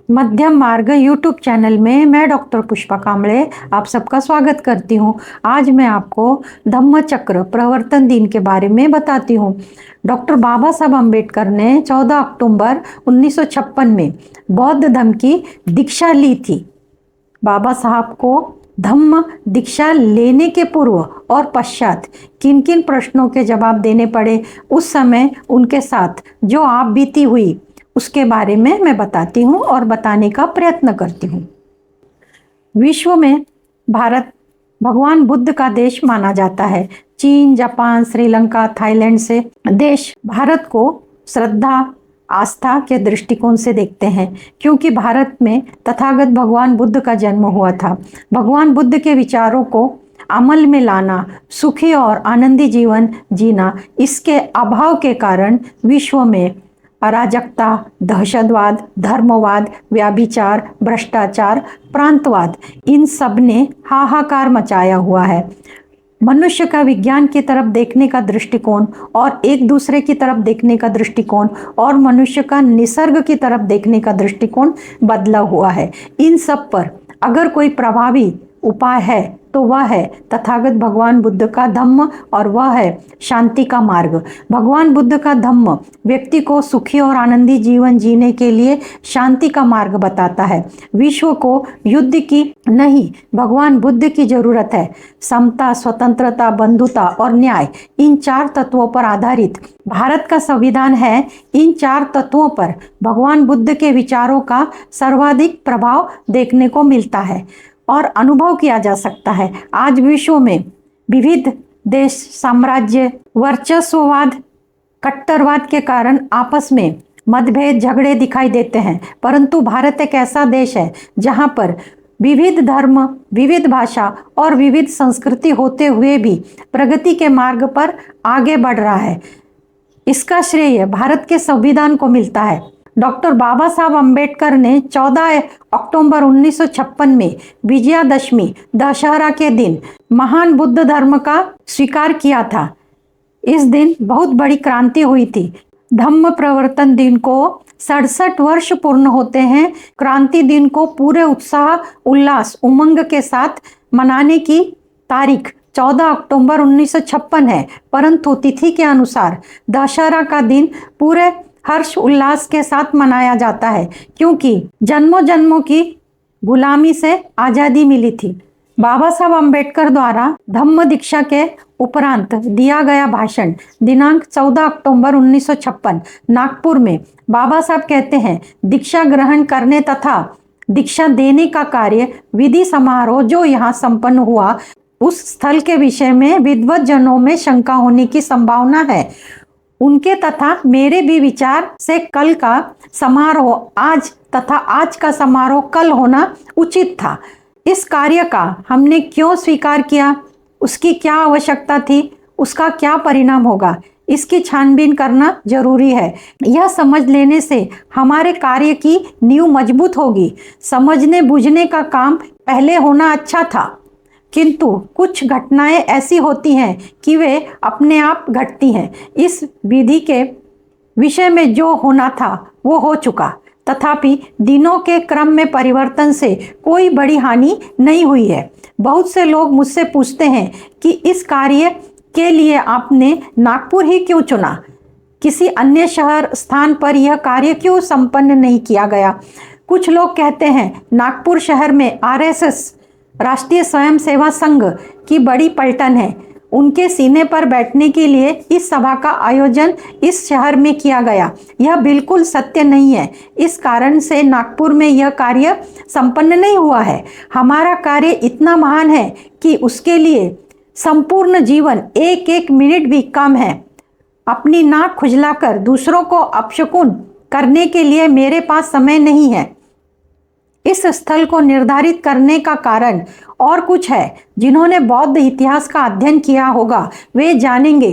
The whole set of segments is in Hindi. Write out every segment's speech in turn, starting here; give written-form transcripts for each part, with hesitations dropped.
मध्यम मार्ग यूट्यूब चैनल में मैं डॉक्टर पुष्पा कांबळे आप सबका स्वागत करती हूँ। आज मैं आपको धम्म चक्र प्रवर्तन दिन के बारे में बताती हूँ। डॉक्टर बाबा साहब अम्बेडकर ने 14 अक्टूबर 1956 में बौद्ध धर्म की दीक्षा ली थी। बाबा साहब को धम्म दीक्षा लेने के पूर्व और पश्चात किन किन प्रश्नों के जवाब देने पड़े, उस समय उनके साथ जो आप बीती हुई उसके बारे में मैं बताती हूँ और बताने का प्रयत्न करती हूँ। विश्व में भारत भगवान बुद्ध का देश माना जाता है। चीन, जापान, श्रीलंका, थाईलैंड से देश भारत को श्रद्धा आस्था के दृष्टिकोण से देखते हैं, क्योंकि भारत में तथागत भगवान बुद्ध का जन्म हुआ था। भगवान बुद्ध के विचारों को अमल में लाना, सुखी और आनंदी जीवन जीना, इसके अभाव के कारण विश्व में अराजकता, दहशतवाद, धर्मवाद, व्याभिचार, भ्रष्टाचार, प्रांतवाद, इन सब ने हाहाकार मचाया हुआ है। मनुष्य का विज्ञान की तरफ देखने का दृष्टिकोण और एक दूसरे की तरफ देखने का दृष्टिकोण और मनुष्य का निसर्ग की तरफ देखने का दृष्टिकोण बदला हुआ है। इन सब पर अगर कोई प्रभावी उपाय है तो वह है तथागत भगवान बुद्ध का धम्म और वह है शांति का मार्ग। भगवान बुद्ध का धम्म व्यक्ति को सुखी और आनंदी जीवन जीने के लिए शांति का मार्ग बताता है। विश्व को युद्ध की नहीं, भगवान बुद्ध की जरूरत है। समता, स्वतंत्रता, बंधुता और न्याय, इन 4 तत्वों पर आधारित भारत का संविधान है। इन 4 तत्वों पर भगवान बुद्ध के विचारों का सर्वाधिक प्रभाव देखने को मिलता है और अनुभव किया जा सकता है। आज विश्व में विविध देश, साम्राज्य, वर्चस्ववाद, कट्टरवाद के कारण आपस में मतभेद, झगड़े दिखाई देते हैं, परंतु भारत एक ऐसा देश है जहां पर विविध धर्म, विविध भाषा और विविध संस्कृति होते हुए भी प्रगति के मार्ग पर आगे बढ़ रहा है। इसका श्रेय भारत के संविधान को मिलता है। डॉक्टर बाबा साहब अम्बेडकर ने 14 अक्टूबर 1956 में विजयादशमी दशहरा के दिन महान बुद्ध धर्म का स्वीकार किया था। इस दिन बहुत बड़ी क्रांति हुई थी। धम्म प्रवर्तन दिन को 67 वर्ष पूर्ण होते हैं। क्रांति दिन को पूरे उत्साह, उल्लास, उमंग के साथ मनाने की तारीख 14 अक्टूबर 1956 है, परंतु तिथि के अनुसार दशहरा का दिन पूरे हर्ष उल्लास के साथ मनाया जाता है, क्योंकि जन्मों जन्मों की गुलामी से आज़ादी मिली थी। बाबा साहब अम्बेडकर द्वारा धम्म दीक्षा के उपरांत दिया गया भाषण दिनांक 14 अक्टूबर 1956 नागपुर में बाबा साहब कहते हैं, दीक्षा ग्रहण करने तथा दीक्षा देने का कार्य विधि समारोह जो यहाँ संपन्न हुआ, उस स्थल के विषय में विद्वत जनों में शंका होने की संभावना है। उनके तथा मेरे भी विचार से कल का समारोह आज तथा आज का समारोह कल होना उचित था। इस कार्य का हमने क्यों स्वीकार किया, उसकी क्या आवश्यकता थी, उसका क्या परिणाम होगा, इसकी छानबीन करना जरूरी है। यह समझ लेने से हमारे कार्य की नींव मजबूत होगी। समझने बूझने का काम पहले होना अच्छा था, किंतु कुछ घटनाएं ऐसी होती हैं कि वे अपने आप घटती हैं। इस विधि के विषय में जो होना था वो हो चुका, तथापि दिनों के क्रम में परिवर्तन से कोई बड़ी हानि नहीं हुई है। बहुत से लोग मुझसे पूछते हैं कि इस कार्य के लिए आपने नागपुर ही क्यों चुना, किसी अन्य शहर स्थान पर यह कार्य क्यों संपन्न नहीं किया गया। कुछ लोग कहते हैं नागपुर शहर में आरएसएस राष्ट्रीय स्वयं सेवा संघ की बड़ी पलटन है, उनके सीने पर बैठने के लिए इस सभा का आयोजन इस शहर में किया गया। यह बिल्कुल सत्य नहीं है। इस कारण से नागपुर में यह कार्य संपन्न नहीं हुआ है। हमारा कार्य इतना महान है कि उसके लिए संपूर्ण जीवन, एक एक मिनट भी कम है। अपनी नाक खुजलाकर दूसरों को अपशकुन करने के लिए मेरे पास समय नहीं है। इस स्थल को निर्धारित करने का कारण और कुछ है। जिन्होंने बौद्ध इतिहास का अध्ययन किया होगा वे जानेंगे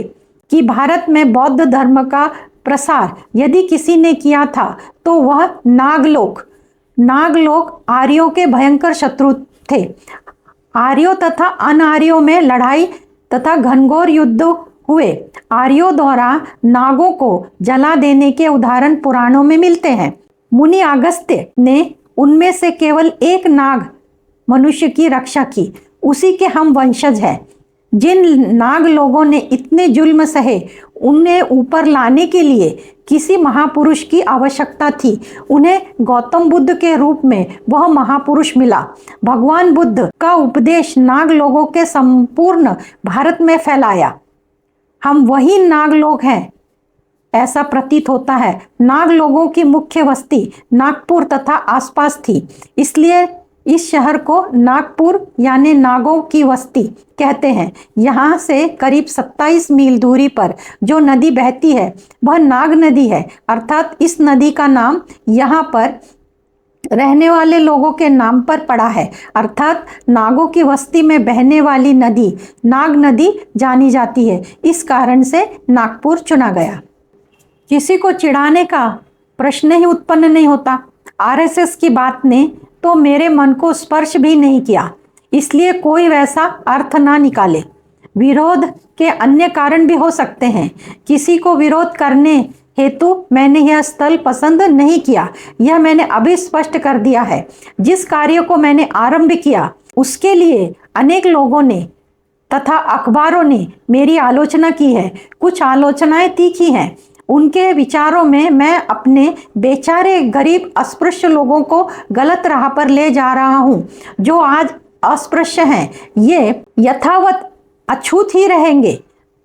कि भारत में बौद्ध धर्म का प्रसार यदि किसी ने किया था तो वह नागलोक आर्यों के भयंकर शत्रु थे। आर्यों तथा अनार्यों में लड़ाई तथा घनघोर युद्ध हुए। आर्यों द्वारा नागों को जला देने के उदाहरण पुराणों में मिलते हैं। मुनि अगस्त्य ने उनमें से केवल एक नाग मनुष्य की रक्षा की, उसी के हम वंशज हैं। जिन नाग लोगों ने इतने जुल्म सहे, उन्हें ऊपर लाने के लिए किसी महापुरुष की आवश्यकता थी। उन्हें गौतम बुद्ध के रूप में वह महापुरुष मिला। भगवान बुद्ध का उपदेश नाग लोगों के संपूर्ण भारत में फैलाया। हम वही नाग लोग हैं, ऐसा प्रतीत होता है। नाग लोगों की मुख्य बस्ती नागपुर तथा आसपास थी, इसलिए इस शहर को नागपुर यानी नागों की बस्ती कहते हैं। यहाँ से करीब 27 मील दूरी पर जो नदी बहती है वह नाग नदी है, अर्थात इस नदी का नाम यहाँ पर रहने वाले लोगों के नाम पर पड़ा है, अर्थात नागों की बस्ती में बहने वाली नदी नाग नदी जानी जाती है। इस कारण से नागपुर चुना गया। किसी को चिढ़ाने का प्रश्न ही उत्पन्न नहीं होता। आरएसएस की बात ने तो मेरे मन को स्पर्श भी नहीं किया, इसलिए कोई वैसा अर्थ ना निकाले। विरोध के अन्य कारण भी हो सकते हैं। किसी को विरोध करने हेतु मैंने यह स्थल पसंद नहीं किया, यह मैंने अभी स्पष्ट कर दिया है। जिस कार्य को मैंने आरंभ किया उसके लिए अनेक लोगों ने तथा अखबारों ने मेरी आलोचना की है। कुछ आलोचनाएं तीखी हैं। उनके विचारों में मैं अपने बेचारे गरीब अस्पृश्य लोगों को गलत राह पर ले जा रहा हूँ। जो आज अस्पृश्य हैं ये यथावत अछूत ही रहेंगे,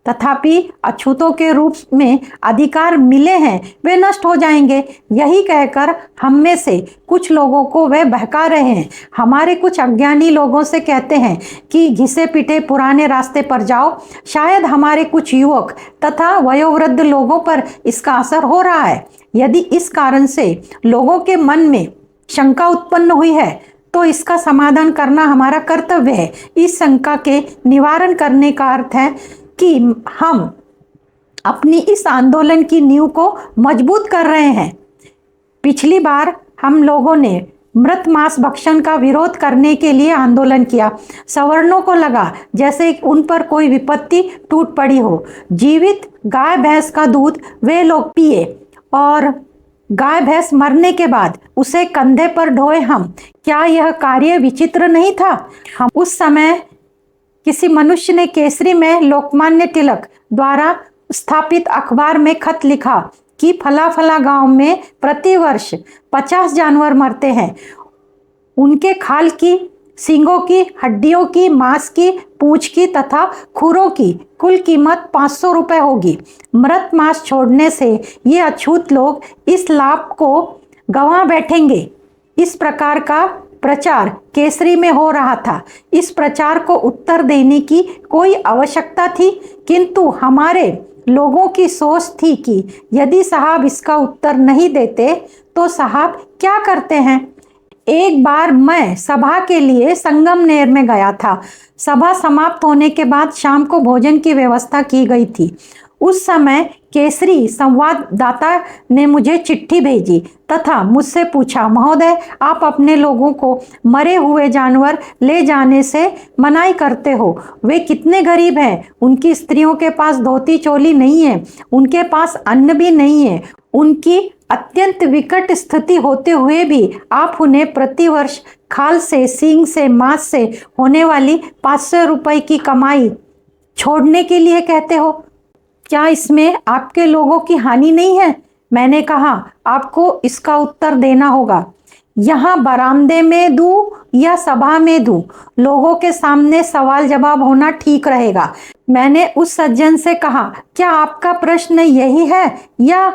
तथापि अछूतों के रूप में अधिकार मिले हैं वे नष्ट हो जाएंगे। यही कहकर हम में से कुछ लोगों को वे बहका रहे हैं। हमारे कुछ अज्ञानी लोगों से कहते हैं कि घिसे पिटे पुराने रास्ते पर जाओ। शायद हमारे कुछ युवक तथा वयोवृद्ध लोगों पर इसका असर हो रहा है। यदि इस कारण से लोगों के मन में शंका उत्पन्न हुई है तो इसका समाधान करना हमारा कर्तव्य है। इस शंका के निवारण करने का अर्थ है कि हम अपनी इस आंदोलन की नींव को मजबूत कर रहे हैं। पिछली बार हम लोगों ने मृत मांस भक्षण का विरोध करने के लिए आंदोलन किया। सवर्णों को लगा जैसे उन पर कोई विपत्ति टूट पड़ी हो। जीवित गाय भैंस का दूध वे लोग पिए और गाय भैंस मरने के बाद उसे कंधे पर ढोए हम। क्या यह कार्य विचित्र नहीं था? हम उस समय किसी मनुष्य ने केसरी में लोकमान्य तिलक द्वारा स्थापित अखबार में खत लिखा कि फला फला गांव में प्रतिवर्ष 50 जानवर मरते हैं। उनके खाल की, सींगों की, हड्डियों की, मांस की, पूंछ की तथा खुरों की कुल कीमत 500 रुपये होगी। मृत मांस छोड़ने से ये अछूत लोग इस लाभ को गंवा बैठेंगे। इस प्रकार का प्रचार केसरी में हो रहा था। इस प्रचार को उत्तर देने की कोई आवश्यकता थी, किंतु हमारे लोगों की सोच थी कि यदि साहब इसका उत्तर नहीं देते तो साहब क्या करते हैं। एक बार मैं सभा के लिए संगमनेर में गया था। सभा समाप्त होने के बाद शाम को भोजन की व्यवस्था की गई थी। उस समय केसरी संवाददाता ने मुझे चिट्ठी भेजी तथा मुझसे पूछा, महोदय आप अपने लोगों को मरे हुए जानवर ले जाने से मनाही करते हो। वे कितने गरीब हैं। उनकी स्त्रियों के पास धोती चोली नहीं है, उनके पास अन्न भी नहीं है। उनकी अत्यंत विकट स्थिति होते हुए भी आप उन्हें प्रतिवर्ष खाल से, सींग से, मांस से होने वाली 500 रुपये की कमाई छोड़ने के लिए कहते हो। क्या इसमें आपके लोगों की हानि नहीं है? मैंने कहा, आपको इसका उत्तर देना होगा। यहाँ बरामदे में दूं या सभा में दूं? लोगों के सामने सवाल जवाब होना ठीक रहेगा। मैंने उस सज्जन से कहा, क्या आपका प्रश्न यही है या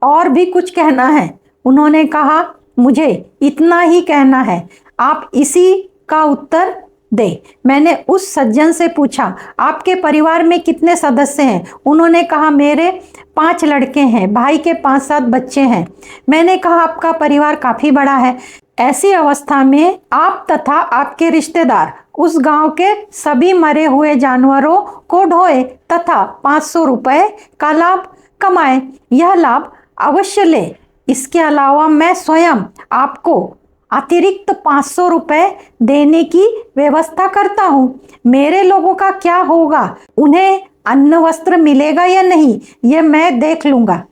और भी कुछ कहना है? उन्होंने कहा, मुझे इतना ही कहना है, आप इसी का उत्तर दे। मैंने उस सज्जन से पूछा, आपके परिवार में कितने सदस्य हैं? उन्होंने कहा, मेरे 5 लड़के हैं, भाई के 5-7 बच्चे हैं। मैंने कहा, आपका परिवार काफी बड़ा है। ऐसी अवस्था में आप तथा आपके रिश्तेदार उस गांव के सभी मरे हुए जानवरों को ढोए तथा 500 रुपये का लाभ कमाए। यह लाभ अवश्य ले। इसके अलावा मैं स्वयं आपको अतिरिक्त 500 रुपये देने की व्यवस्था करता हूँ। मेरे लोगों का क्या होगा? उन्हें अन्न वस्त्र मिलेगा या नहीं, ये मैं देख लूँगा।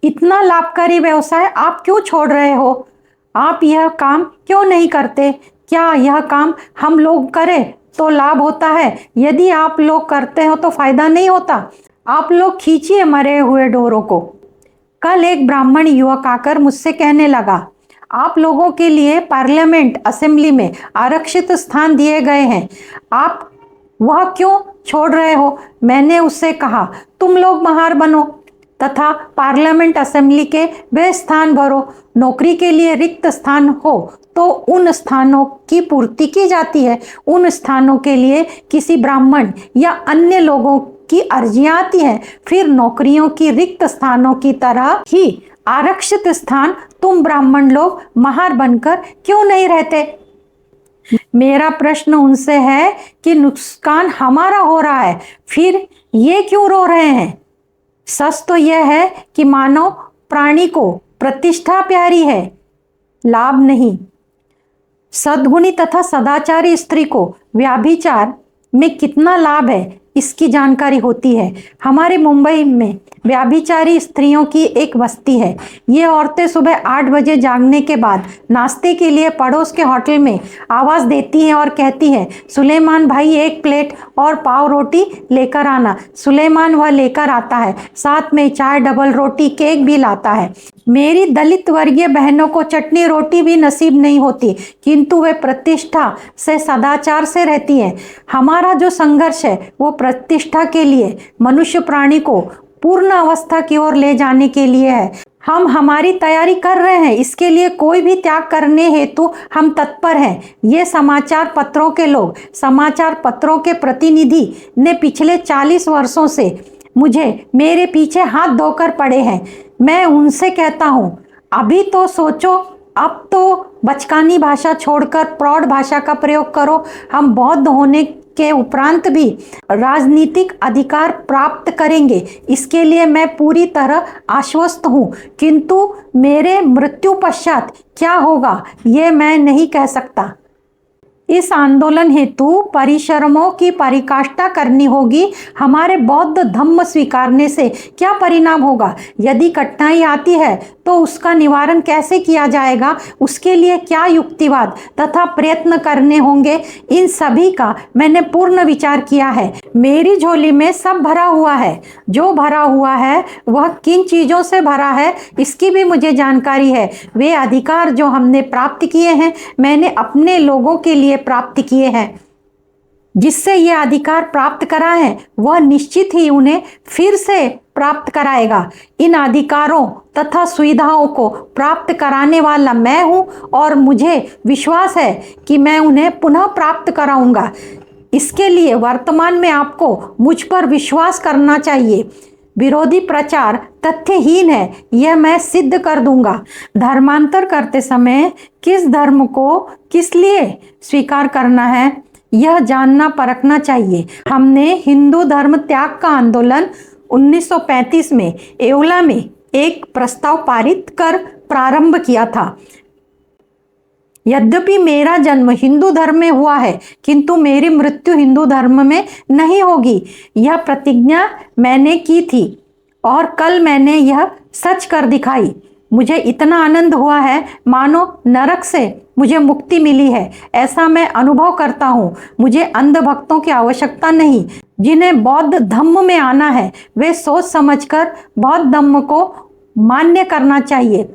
इतना लाभकारी व्यवसाय आप क्यों छोड़ रहे हो? आप यह काम क्यों नहीं करते? क्या यह काम हम लोग करें तो लाभ होता है? यदि आप लोग करते हो तो फायदा नहीं होता? आप लोग खींचिए मरे हुए ढोरों को। कल एक ब्राह्मण युवक आकर मुझसे कहने लगा, आप लोगों के लिए पार्लियामेंट असेंबली में आरक्षित स्थान दिए गए हैं, आप वह क्यों छोड़ रहे हो? मैंने उससे कहा, तुम लोग महार बनो तथा पार्लियामेंट असेंबली के वे स्थान भरो। नौकरी के लिए रिक्त स्थान हो तो उन स्थानों की पूर्ति की जाती है। उन स्थानों के लिए किसी ब्राह्मण या अन्य लोगों की अर्जियां आती हैं। फिर नौकरियों की रिक्त स्थानों की तरह ही आरक्षित स्थान तुम ब्राह्मण लोग महार बनकर क्यों नहीं रहते? मेरा प्रश्न उनसे है कि नुकसान हमारा हो रहा है, फिर ये क्यों रो रहे हैं? सच तो यह है कि मानव प्राणी को प्रतिष्ठा प्यारी है, लाभ नहीं। सद्गुणी तथा सदाचारी स्त्री को व्यभिचार में कितना लाभ है इसकी जानकारी होती है। हमारे मुंबई में व्यभिचारी स्त्रियों की एक बस्ती है। ये औरतें सुबह 8 बजे जागने के बाद नाश्ते के लिए पड़ोस के होटल में आवाज़ देती हैं और कहती हैं, सुलेमान भाई एक प्लेट और पाव रोटी लेकर आना। सुलेमान वह लेकर आता है, साथ में चाय, डबल रोटी, केक भी लाता है। मेरी दलित वर्गीय बहनों को चटनी रोटी भी नसीब नहीं होती, किंतु वे प्रतिष्ठा से, सदाचार से रहती हैं। हमारा जो संघर्ष है वो प्रतिष्ठा के लिए, मनुष्य प्राणी को पूर्ण अवस्था की ओर ले जाने के लिए है। हम हमारी तैयारी कर रहे हैं, इसके लिए कोई भी त्याग करने हेतु हम तत्पर हैं। ये समाचार पत्रों के लोग, समाचार पत्रों के प्रतिनिधि ने पिछले 40 वर्षों से मुझे मेरे पीछे हाथ धोकर पड़े हैं। मैं उनसे कहता हूँ, अभी तो सोचो, अब तो बचकानी भाषा छोड़कर प्रौढ़ भाषा का प्रयोग करो। हम बौद्ध होने के उपरांत भी राजनीतिक अधिकार प्राप्त करेंगे, इसके लिए मैं पूरी तरह आश्वस्त हूँ, किंतु मेरे मृत्यु पश्चात क्या होगा ये मैं नहीं कह सकता। इस आंदोलन हेतु परिश्रमों की पराकाष्ठा करनी होगी। हमारे बौद्ध धम्म स्वीकारने से क्या परिणाम होगा? यदि कठिनाई आती है तो उसका निवारण कैसे किया जाएगा? उसके लिए क्या युक्तिवाद तथा प्रयत्न करने होंगे? इन सभी का मैंने पूर्ण विचार किया है। मेरी झोली में सब भरा हुआ है। जो भरा हुआ है वह किन चीज़ों से भरा है इसकी भी मुझे जानकारी है। वे अधिकार जो हमने प्राप्त किए हैं, मैंने अपने लोगों के लिए प्राप्त किए हैं। जिससे ये अधिकार प्राप्त करा है वह निश्चित ही उन्हें फिर से प्राप्त कराएगा। इन अधिकारों तथा सुविधाओं को प्राप्त कराने वाला मैं हूं और मुझे विश्वास है कि मैं उन्हें पुनः प्राप्त कराऊंगा। इसके लिए वर्तमान में आपको मुझ पर विश्वास करना चाहिए। विरोधी प्रचार तथ्यहीन है, यह मैं सिद्ध कर दूंगा। धर्मांतर करते समय किस धर्म को किस लिए स्वीकार करना है यह जानना परखना चाहिए। हमने हिंदू धर्म त्याग का आंदोलन 1935 में येवला में एक प्रस्ताव पारित कर प्रारंभ किया था। यद्यपि मेरा जन्म हिंदू धर्म में हुआ है, किंतु मेरी मृत्यु हिंदू धर्म में नहीं होगी, यह प्रतिज्ञा मैंने की थी और कल मैंने यह सच कर दिखाई। मुझे इतना आनंद हुआ है मानो नरक से मुझे मुक्ति मिली है, ऐसा मैं अनुभव करता हूँ। मुझे अंधभक्तों की आवश्यकता नहीं। जिन्हें बौद्ध धम्म में आना है वे सोच समझकर बौद्ध धम्म को मान्य करना चाहिए।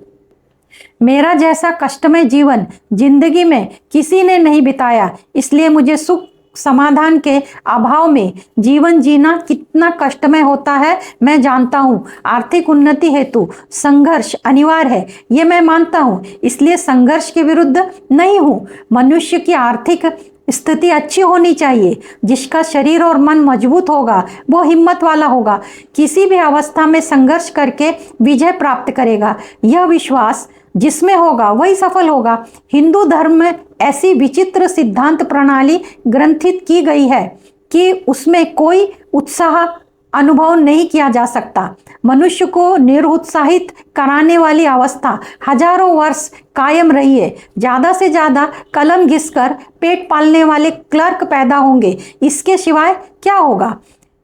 मेरा जैसा कष्टमय जीवन जिंदगी में किसी ने नहीं बिताया, इसलिए मुझे सुख समाधान के अभाव में जीवन जीना कितना कष्टमय होता है मैं जानता हूँ। आर्थिक उन्नति हेतु संघर्ष अनिवार्य है, ये मैं मानता हूँ, इसलिए संघर्ष के विरुद्ध नहीं हूँ। मनुष्य की आर्थिक स्थिति अच्छी होनी चाहिए। जिसका शरीर और मन मजबूत होगा वो हिम्मत वाला होगा, किसी भी अवस्था में संघर्ष करके विजय प्राप्त करेगा। यह विश्वास जिसमें होगा वही सफल होगा। हिंदू धर्म में ऐसी विचित्र सिद्धांत प्रणाली ग्रंथित की गई है कि उसमें कोई उत्साह अनुभव नहीं किया जा सकता। मनुष्य को निरुत्साहित कराने वाली अवस्था हजारों वर्ष कायम रही है। ज़्यादा से ज़्यादा कलम घिसकर पेट पालने वाले क्लर्क पैदा होंगे, इसके सिवाय क्या होगा?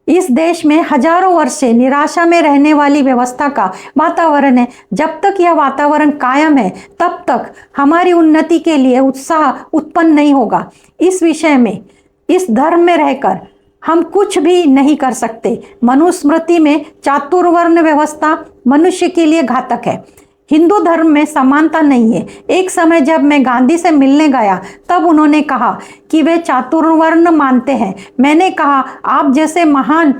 इस देश में हजारों वर्ष से निराशा में रहने वाली व्यवस्था का वातावरण है। जब तक यह वातावरण कायम है तब तक हमारी उन्नति के लिए उत्साह उत्पन्न नहीं होगा। इस विषय में, इस धर्म में रहकर हम कुछ भी नहीं कर सकते। मनुस्मृति में चातुर्वर्ण व्यवस्था मनुष्य के लिए घातक है। हिंदू धर्म में समानता नहीं है। एक समय जब मैं गांधी से मिलने गया तब उन्होंने कहा कि वे चातुर्वर्ण मानते हैं। मैंने कहा, आप जैसे महान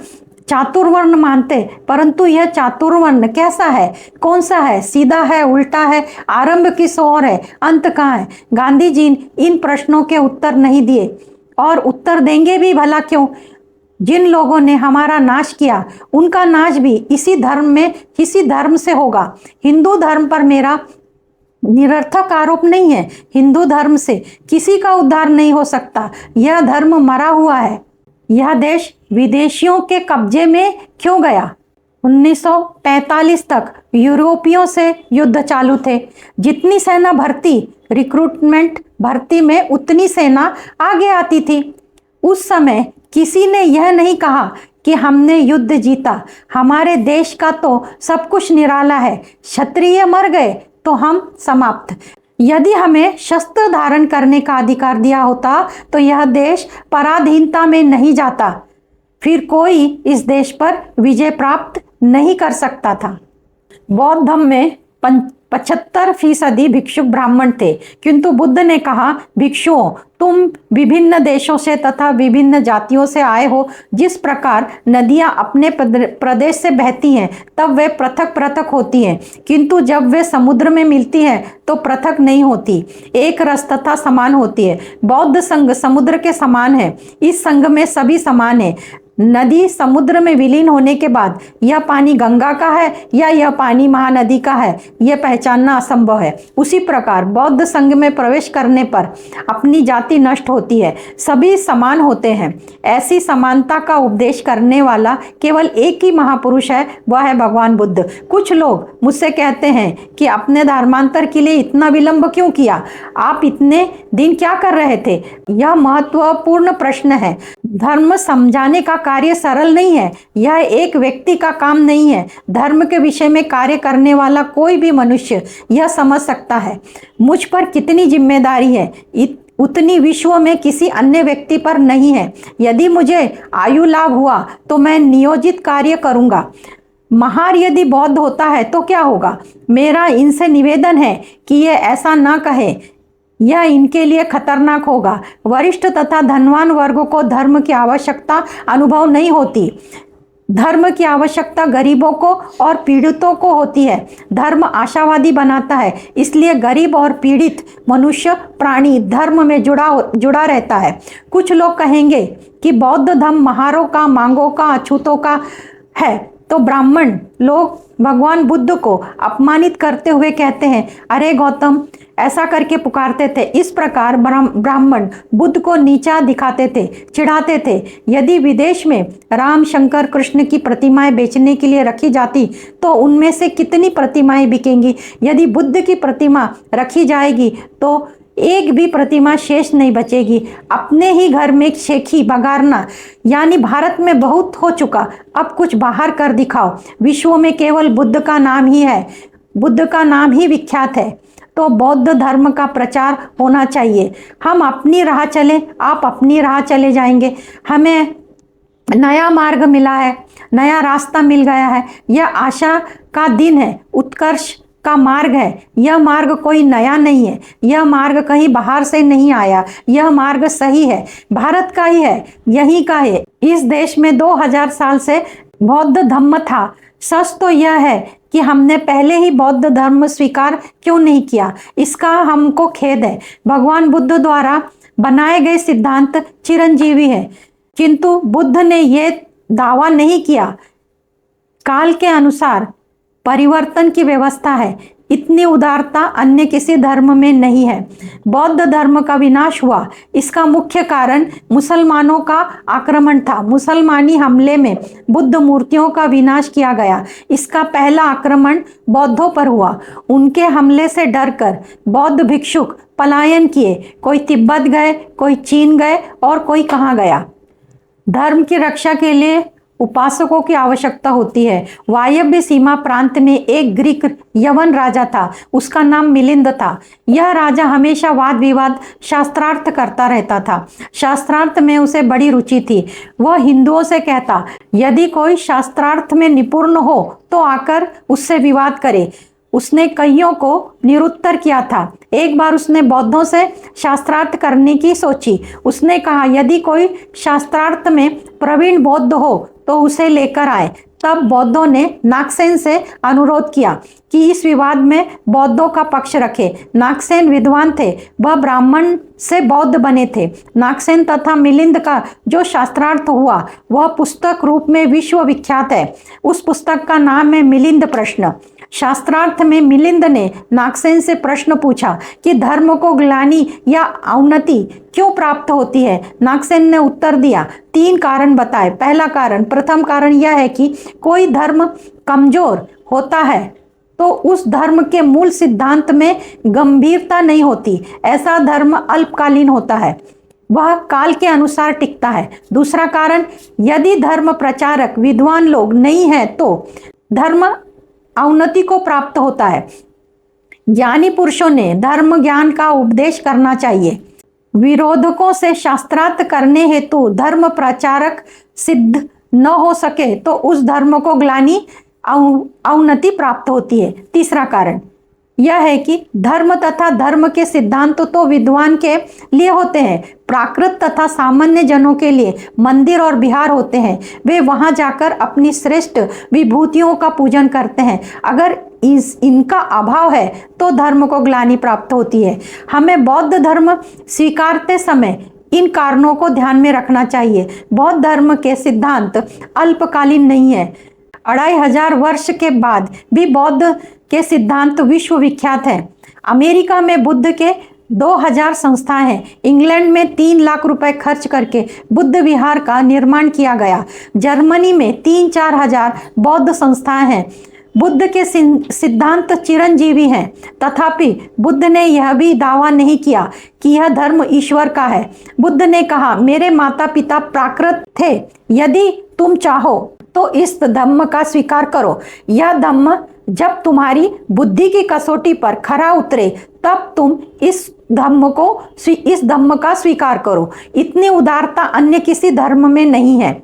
चातुर्वर्ण मानते, परंतु यह चातुर्वर्ण कैसा है, कौन सा है, सीधा है, उल्टा है, आरंभ किस ओर है, अंत कहाँ है? गांधी जी इन प्रश्नों के उत्तर नहीं दिए और उत्तर देंगे भी भला क्यों? जिन लोगों ने हमारा नाश किया उनका नाश भी इसी धर्म से होगा। हिंदू धर्म पर मेरा निरर्थक आरोप नहीं है। हिंदू धर्म से किसी का उद्धार नहीं हो सकता। यह धर्म मरा हुआ है। यह देश विदेशियों के कब्जे में क्यों गया? 1945 तक यूरोपियों से युद्ध चालू थे। जितनी सेना रिक्रूटमेंट भर्ती में उतनी सेना आगे आती थी। उस समय किसी ने यह नहीं कहा कि हमने युद्ध जीता, हमारे देश का तो सब कुछ निराला है, क्षत्रिय मर गए तो हम समाप्त। यदि हमें शस्त्र धारण करने का अधिकार दिया होता तो यह देश पराधीनता में नहीं जाता, फिर कोई इस देश पर विजय प्राप्त नहीं कर सकता था। बौद्ध धर्म में 75% भिक्षुक ब्राह्मण थे, किंतु बुद्ध ने कहा, भिक्षुओं, तुम विभिन्न देशों से तथा विभिन्न जातियों से आए हो। जिस प्रकार नदियां अपने प्रदेश से बहती हैं तब वे पृथक पृथक होती हैं, किंतु जब वे समुद्र में मिलती हैं तो पृथक नहीं होती, एक रस तथा समान होती है। बौद्ध संघ समुद्र के समान है। इस संघ में सभी समान है। नदी समुद्र में विलीन होने के बाद यह पानी गंगा का है या यह पानी महानदी का है, यह पहचानना असंभव है। उसी प्रकार बौद्ध संघ में प्रवेश करने पर अपनी जाति नष्ट होती है, सभी समान होते हैं। ऐसी समानता का उपदेश करने वाला केवल एक ही महापुरुष है, वह है भगवान बुद्ध। कुछ लोग मुझसे कहते हैं कि अपने धर्मांतर के लिए इतना विलंब क्यों किया, आप इतने दिन क्या कर रहे थे? यह महत्वपूर्ण प्रश्न है। धर्म समझाने का कार्य सरल नहीं है। यह एक व्यक्ति का काम नहीं है। धर्म के विषय में कार्य करने वाला कोई भी मनुष्य यह समझ सकता है, मुझ पर कितनी जिम्मेदारी है, उतनी विश्व में किसी अन्य व्यक्ति पर नहीं है। यदि मुझे आयु लाभ हुआ तो मैं नियोजित कार्य करूंगा। महार यदि बौद्ध होता है तो क्या होगा? मेरा इनसे निवेदन है कि ये ऐसा ना कहे, यह इनके लिए खतरनाक होगा। वरिष्ठ तथा धनवान वर्ग को धर्म की आवश्यकता अनुभव नहीं होती। धर्म की आवश्यकता गरीबों को और पीड़ितों को होती है। धर्म आशावादी बनाता है, इसलिए गरीब और पीड़ित मनुष्य प्राणी धर्म में जुड़ा रहता है। कुछ लोग कहेंगे कि बौद्ध धर्म महारों का, मांगों का, अछूतों का है, तो ब्राह्मण लोग भगवान बुद्ध को अपमानित करते हुए कहते हैं, अरे गौतम, ऐसा करके पुकारते थे। इस प्रकार ब्राह्मण बुद्ध को नीचा दिखाते थे, चिढ़ाते थे। यदि विदेश में राम, शंकर, कृष्ण की प्रतिमाएं बेचने के लिए रखी जाती तो उनमें से कितनी प्रतिमाएं बिकेंगी? यदि बुद्ध की प्रतिमा रखी जाएगी तो एक भी प्रतिमा शेष नहीं बचेगी। अपने ही घर में शेखी बगारना यानी भारत में बहुत हो चुका, अब कुछ बाहर कर दिखाओ। विश्व में केवल बुद्ध का नाम ही है, बुद्ध का नाम ही विख्यात है, तो बौद्ध धर्म का प्रचार होना चाहिए। हम अपनी राह चलें, आप अपनी राह चले जाएंगे। हमें नया मार्ग मिला है, नया रास्ता मिल गया है। यह आशा का दिन है, उत्कर्ष का मार्ग है। यह मार्ग कोई नया नहीं है, यह मार्ग कहीं बाहर से नहीं आया, यह मार्ग सही है, भारत का ही है, यहीं का है। इस देश में 2000 साल से बौद्ध धम्म था। सच तो यह है कि हमने पहले ही बौद्ध धर्म स्वीकार क्यों नहीं किया, इसका हमको खेद है। भगवान बुद्ध द्वारा बनाए गए सिद्धांत चिरंजीवी है, किंतु बुद्ध ने यह दावा नहीं किया काल के अनुसार परिवर्तन की व्यवस्था है। इतनी उदारता अन्य किसी धर्म में नहीं है। बौद्ध धर्म का विनाश हुआ, इसका मुख्य कारण मुसलमानों का आक्रमण था। मुसलमानी हमले में बुद्ध मूर्तियों का विनाश किया गया। इसका पहला आक्रमण बौद्धों पर हुआ। उनके हमले से डरकर बौद्ध भिक्षुक पलायन किए। कोई तिब्बत गए, कोई चीन गए और कोई कहाँ गया। धर्म की रक्षा के लिए उपासकों की आवश्यकता होती है। वायव्य सीमा प्रांत में एक ग्रीक यवन राजा था, उसका नाम मिलिंद था। यह राजा हमेशा वाद विवाद शास्त्रार्थ करता रहता था। शास्त्रार्थ में उसे बड़ी रुचि थी। वह हिंदुओं से कहता, यदि कोई शास्त्रार्थ में निपुण हो तो आकर उससे विवाद करे। उसने कईयों को निरुत्तर किया था। एक बार उसने बौद्धों से शास्त्रार्थ करने की सोची। उसने कहा, यदि कोई शास्त्रार्थ में प्रवीण बौद्ध हो तो उसे लेकर आए। तब बौद्धों ने नागसेन से अनुरोध किया कि इस विवाद में बौद्धों का पक्ष रखे। नागसेन विद्वान थे, वह ब्राह्मण से बौद्ध बने थे। नागसेन तथा मिलिंद का जो शास्त्रार्थ हुआ वह पुस्तक रूप में विश्व विख्यात है। उस पुस्तक का नाम है मिलिंद प्रश्न। शास्त्रार्थ में मिलिंद ने नागसेन से प्रश्न पूछा कि धर्म को ग्लानि या अवनति क्यों प्राप्त होती है। नागसेन ने उत्तर दिया, 3 कारण बताए। पहला कारण, प्रथम कारण यह है कि कोई धर्म कमजोर होता है तो उस धर्म के मूल सिद्धांत में गंभीरता नहीं होती। ऐसा धर्म अल्पकालीन होता है, वह काल के अनुसार टिकता है। दूसरा कारण, यदि धर्म प्रचारक विद्वान लोग नहीं है तो धर्म अवनति को प्राप्त होता है। ज्ञानी पुरुषों ने धर्म ज्ञान का उपदेश करना चाहिए। विरोधकों से शास्त्रार्थ करने हेतु धर्म प्रचारक सिद्ध न हो सके तो उस धर्म को ग्लानि अवनति प्राप्त होती है। तीसरा कारण यह है कि धर्म तथा धर्म के सिद्धांत तो विद्वान के लिए होते हैं, प्राकृत तथा सामान्य जनों के लिए मंदिर और विहार होते हैं। वे वहां जाकर अपनी श्रेष्ठ विभूतियों का पूजन करते हैं। अगर इनका अभाव है तो धर्म को ग्लानि प्राप्त होती है। हमें बौद्ध धर्म स्वीकारते समय इन कारणों को ध्यान में रखना चाहिए। बौद्ध धर्म के सिद्धांत अल्पकालीन नहीं है। 2500 वर्ष के बाद भी बौद्ध के सिद्धांत विश्व विख्यात है। अमेरिका में बुद्ध के 2000 संस्थाएं हैं। इंग्लैंड में 3 लाख रुपए खर्च करके बुद्ध विहार का निर्माण किया गया। जर्मनी में 3-4 हजार बौद्ध संस्थाएं हैं। बुद्ध के सिद्धांत चिरंजीवी हैं। तथापि बुद्ध ने यह भी दावा नहीं किया कि यह धर्म ईश्वर का है। बुद्ध ने कहा, मेरे माता पिता प्राकृत थे, यदि तुम चाहो तो इस धम्म का स्वीकार करो। यह धम्म जब तुम्हारी बुद्धि की कसौटी पर खरा उतरे तब तुम इस धम्म का स्वीकार करो। इतनी उदारता अन्य किसी धर्म में नहीं है।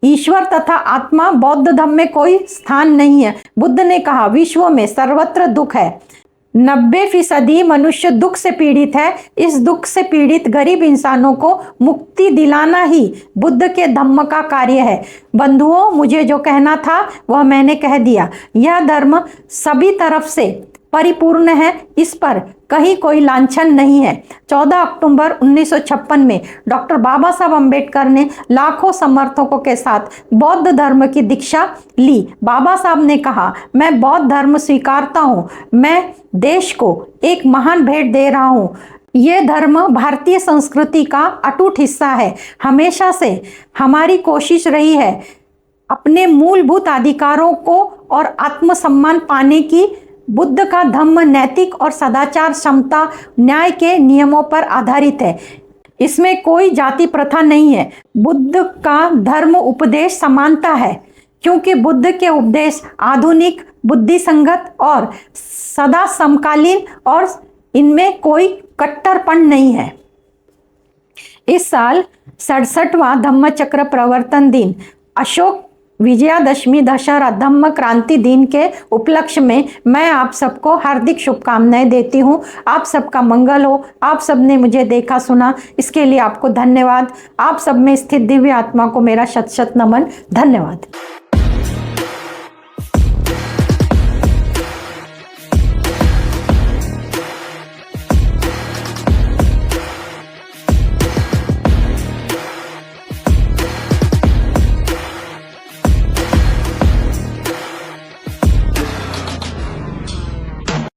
ईश्वर तथा आत्मा बौद्ध धर्म में कोई स्थान नहीं है। बुद्ध ने कहा, विश्व में सर्वत्र दुख है। 90% मनुष्य दुख से पीड़ित है। इस दुख से पीड़ित गरीब इंसानों को मुक्ति दिलाना ही बुद्ध के धम्म का कार्य है। बंधुओं, मुझे जो कहना था वह मैंने कह दिया। यह धर्म सभी तरफ से परिपूर्ण है, इस पर कहीं कोई लांछन नहीं है। 14 अक्टूबर 1956 में डॉक्टर बाबा साहब अम्बेडकर ने लाखों समर्थकों के साथ बौद्ध धर्म की दीक्षा ली। बाबा साहब ने कहा, मैं बौद्ध धर्म स्वीकारता हूँ। मैं देश को एक महान भेंट दे रहा हूँ। ये धर्म भारतीय संस्कृति का अटूट हिस्सा है। हमेशा से हमारी कोशिश रही है अपने मूलभूत अधिकारों को और आत्मसम्मान पाने की। बुद्ध का धम्म नैतिक और सदाचार, समता, न्याय के नियमों पर आधारित है। इसमें कोई जाति प्रथा नहीं है। बुद्ध का धर्म उपदेश समानता है, क्योंकि बुद्ध के उपदेश आधुनिक, बुद्धिसंगत और सदा समकालीन और इनमें कोई कट्टरपन नहीं है। इस साल 67वां धम्म चक्र प्रवर्तन दिन, अशोक विजयादशमी, दशहरा, धम्म क्रांति दिन के उपलक्ष्य में मैं आप सबको हार्दिक शुभकामनाएं देती हूं। आप सबका मंगल हो। आप सबने मुझे देखा सुना, इसके लिए आपको धन्यवाद। आप सब में स्थित दिव्य आत्मा को मेरा शत शत नमन। धन्यवाद।